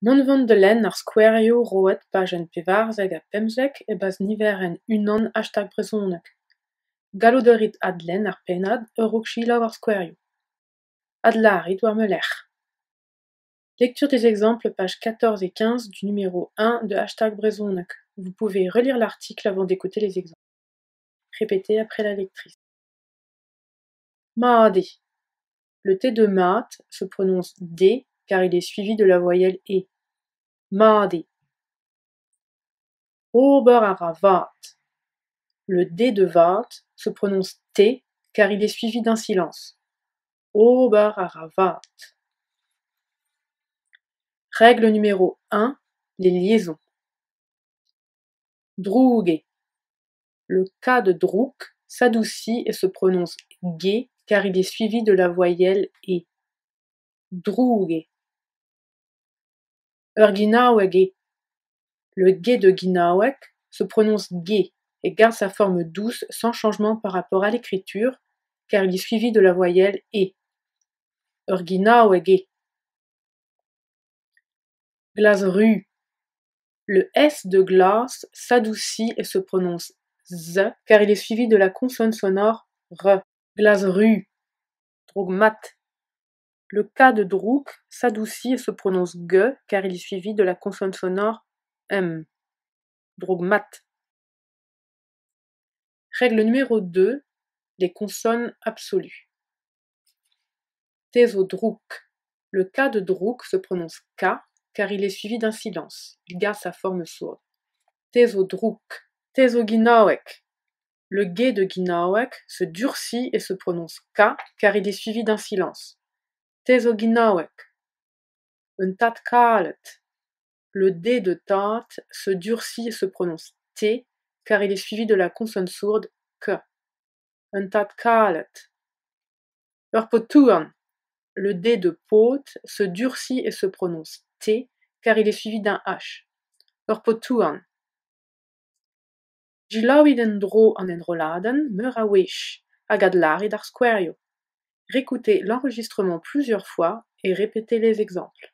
Non vont de len ar skouerioù roet pajen pevarzek ha pemzek e-bas niver en unan hashtag brezhoneg. Gallout a rit adlen ar pennad ur chilav ar skouerioù. Adlarit war melec'h. Lecture des exemples, pages 14 et 15 du numéro 1 de hashtag brezhoneg. Vous pouvez relire l'article avant d'écouter les exemples. Répétez après la lectrice. Maade. Le T de mat se prononce D car il est suivi de la voyelle E. Maade. Ober ara vat. Le D de vat se prononce T car il est suivi d'un silence. Ober ara vat. Règle numéro 1, les liaisons. Droug. Le K de drouk s'adoucit et se prononce G car il est suivi de la voyelle E. Droug. Ginaweg. Le G de Ginawek se prononce G et garde sa forme douce sans changement par rapport à l'écriture car il est suivi de la voyelle E. Ginaweg. Glasru. Le S de glace s'adoucit et se prononce Z car il est suivi de la consonne sonore R. Glasru. Drogmat. Le K de drouk s'adoucit et se prononce G car il est suivi de la consonne sonore M. Drogmat. Règle numéro 2, les consonnes absolues. Tezodrouk. Le K de drouk se prononce K car il est suivi d'un silence. Il garde sa forme sourde. Tezodrouk. Tezoginawek. Le G de Ginawek se durcit et se prononce K car il est suivi d'un silence. Tezoginawek. Tat kalet. Le D de tat se durcit et se prononce T car il est suivi de la consonne sourde K. Tat kalet. Urpotuan. Le D de pot se durcit et se prononce T car il est suivi d'un H. Urpotuan. Gilaouid en dro an enroladen meur a wech, hag adlarit ar skouerioù. Réécoutez l'enregistrement plusieurs fois et répétez les exemples.